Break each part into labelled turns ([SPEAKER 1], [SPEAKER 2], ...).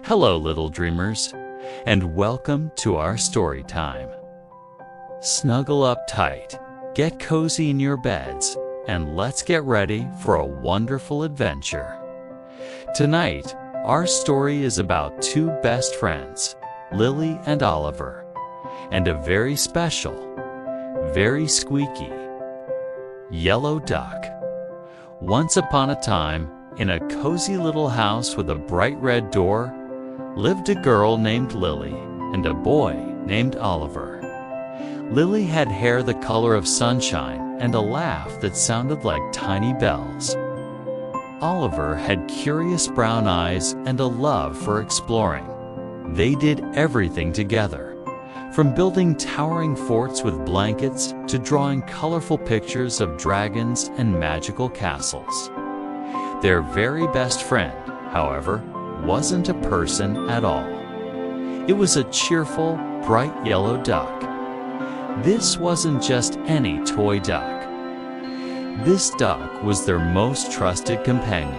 [SPEAKER 1] Hello, little dreamers, and welcome to our story time. Snuggle up tight, get cozy in your beds, and let's get ready for a wonderful adventure. Tonight, our story is about two best friends, Lily and Oliver, and a very special, very squeaky, yellow duck. Once upon a time, in a cozy little house with a bright red door, lived a girl named Lily and a boy named Oliver. Lily had hair the color of sunshine and a laugh that sounded like tiny bells. Oliver had curious brown eyes and a love for exploring. They did everything together, from building towering forts with blankets to drawing colorful pictures of dragons and magical castles. Their very best friend, however, wasn't a person at all. It was a cheerful, bright yellow duck. This wasn't just any toy duck. This duck was their most trusted companion.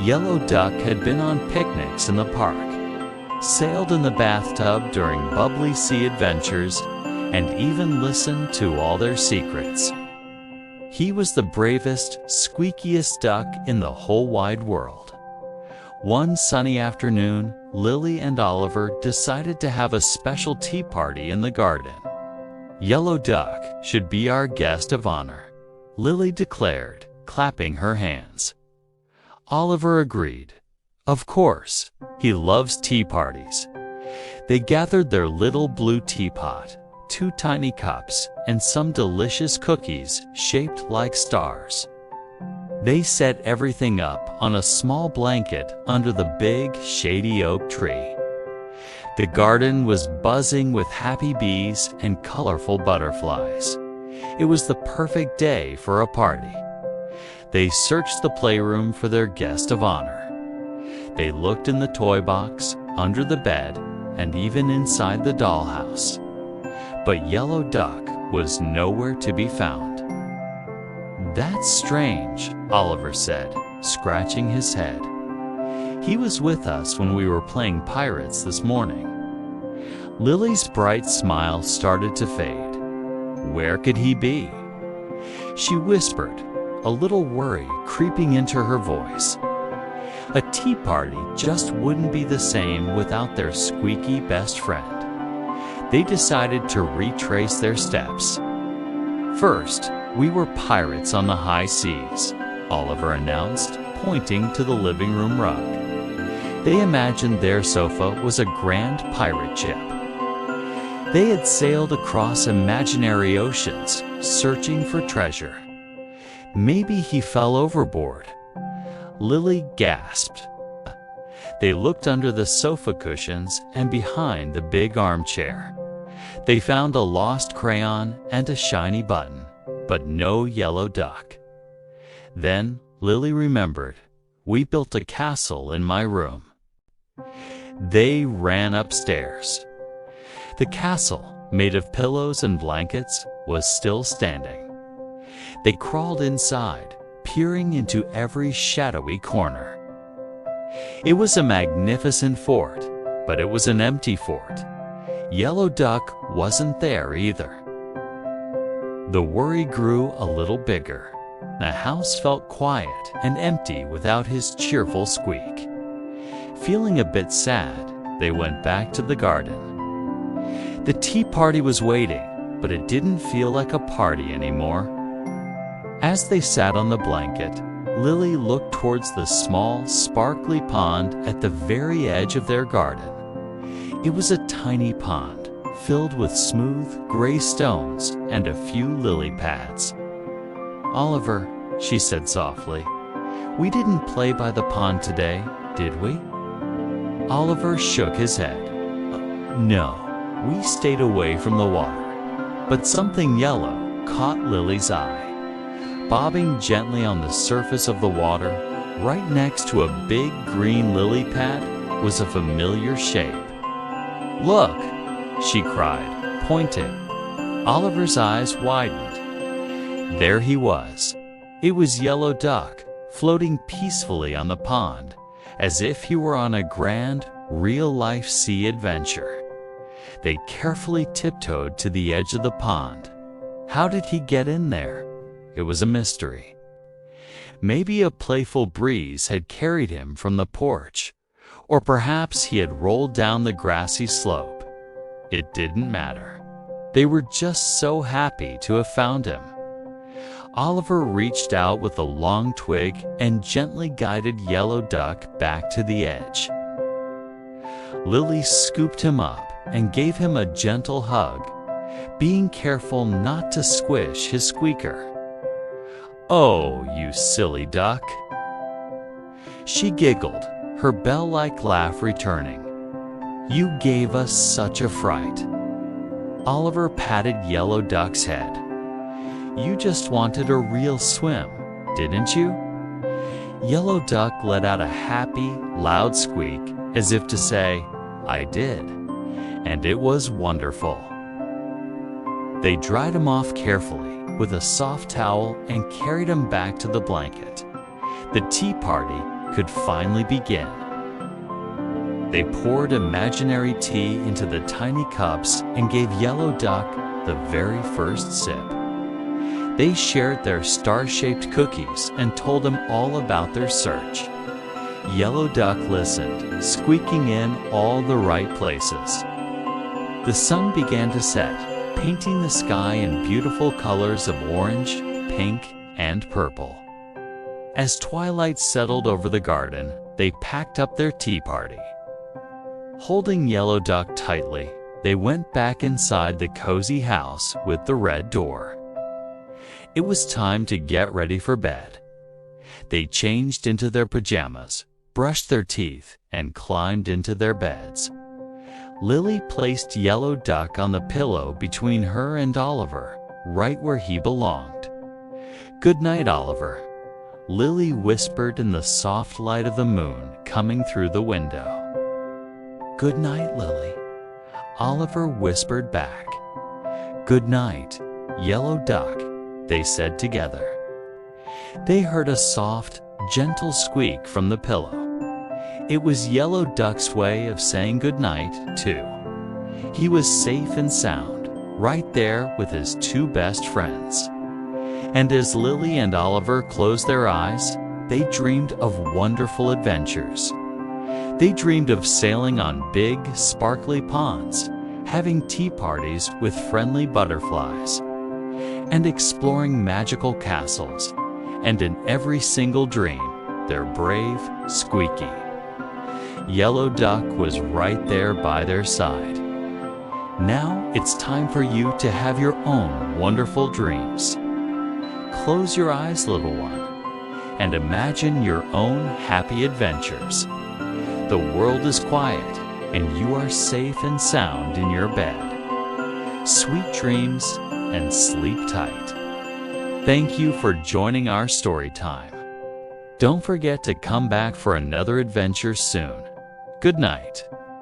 [SPEAKER 1] Yellow Duck had been on picnics in the park, sailed in the bathtub during bubbly sea adventures, and even listened to all their secrets. He was the bravest, squeakiest duck in the whole wide world. One sunny afternoon, Lily and Oliver decided to have a special tea party in the garden. Yellow Duck should be our guest of honor, Lily declared, clapping her hands. Oliver agreed. Of course, he loves tea parties. They gathered their little blue teapot, 2 tiny cups, and some delicious cookies shaped like stars. They set everything up on a small blanket under the big, shady oak tree. The garden was buzzing with happy bees and colorful butterflies. It was the perfect day for a party. They searched the playroom for their guest of honor. They looked in the toy box, under the bed, and even inside the dollhouse. But Yellow Duck was nowhere to be found. "That's strange," Oliver said, scratching his head. "He was with us when we were playing pirates this morning." Lily's bright smile started to fade. Where could he be? She whispered, a little worry creeping into her voice. A tea party just wouldn't be the same without their squeaky best friend. They decided to retrace their steps. "First, we were pirates on the high seas," Oliver announced, pointing to the living room rug. They imagined their sofa was a grand pirate ship. They had sailed across imaginary oceans, searching for treasure. Maybe he fell overboard. Lily gasped. They looked under the sofa cushions and behind the big armchair. They found a lost crayon and a shiny button, but no Yellow Duck. Then Lily remembered, "We built a castle in my room." They ran upstairs. The castle, made of pillows and blankets, was still standing. They crawled inside, peering into every shadowy corner. It was a magnificent fort, but it was an empty fort. Yellow Duck wasn't there either. The worry grew a little bigger. The house felt quiet and empty without his cheerful squeak. Feeling a bit sad, they went back to the garden. The tea party was waiting, but it didn't feel like a party anymore. As they sat on the blanket, Lily looked towards the small, sparkly pond at the very edge of their garden. It was a tiny pond, filled with smooth, gray stones and a few lily pads. "Oliver," she said softly, "we didn't play by the pond today, did we?" Oliver shook his head. "No, we stayed away from the water." But something yellow caught Lily's eye. Bobbing gently on the surface of the water, right next to a big green lily pad, was a familiar shape. "Look!" she cried, pointing. Oliver's eyes widened. There he was. It was Yellow Duck, floating peacefully on the pond, as if he were on a grand, real-life sea adventure. They carefully tiptoed to the edge of the pond. How did he get in there? It was a mystery. Maybe a playful breeze had carried him from the porch, or perhaps he had rolled down the grassy slope. It didn't matter. They were just so happy to have found him. Oliver reached out with a long twig and gently guided Yellow Duck back to the edge. Lilly scooped him up and gave him a gentle hug, being careful not to squish his squeaker. "Oh, you silly duck," she giggled, her bell-like laugh returning. "You gave us such a fright." Oliver patted Yellow Duck's head. "You just wanted a real swim, didn't you?" Yellow Duck let out a happy, loud squeak as if to say, "I did, and it was wonderful." They dried him off carefully with a soft towel and carried him back to the blanket. The tea party could finally begin. They poured imaginary tea into the tiny cups and gave Yellow Duck the very first sip. They shared their star-shaped cookies and told him all about their search. Yellow Duck listened, squeaking in all the right places. The sun began to set, painting the sky in beautiful colors of orange, pink, and purple. As twilight settled over the garden, they packed up their tea party. Holding Yellow Duck tightly, they went back inside the cozy house with the red door. It was time to get ready for bed. They changed into their pajamas, brushed their teeth, and climbed into their beds. Lilly placed Yellow Duck on the pillow between her and Oliver, right where he belonged. "Good night, Oliver," Lilly whispered in the soft light of the moon coming through the window. "Good night, Lilly," Oliver whispered back. "Good night, Yellow Duck," they said together. They heard a soft, gentle squeak from the pillow. It was Yellow Duck's way of saying good night, too. He was safe and sound, right there with his two best friends. And as Lilly and Oliver closed their eyes, they dreamed of wonderful adventures. They dreamed of sailing on big, sparkly ponds, having tea parties with friendly butterflies, and exploring magical castles, and in every single dream, they're brave, squeaky. Yellow Duck was right there by their side. Now it's time for you to have your own wonderful dreams. Close your eyes, little one, and imagine your own happy adventures. The world is quiet, and you are safe and sound in your bed. Sweet dreams and sleep tight. Thank you for joining our story time. Don't forget to come back for another adventure soon. Good night.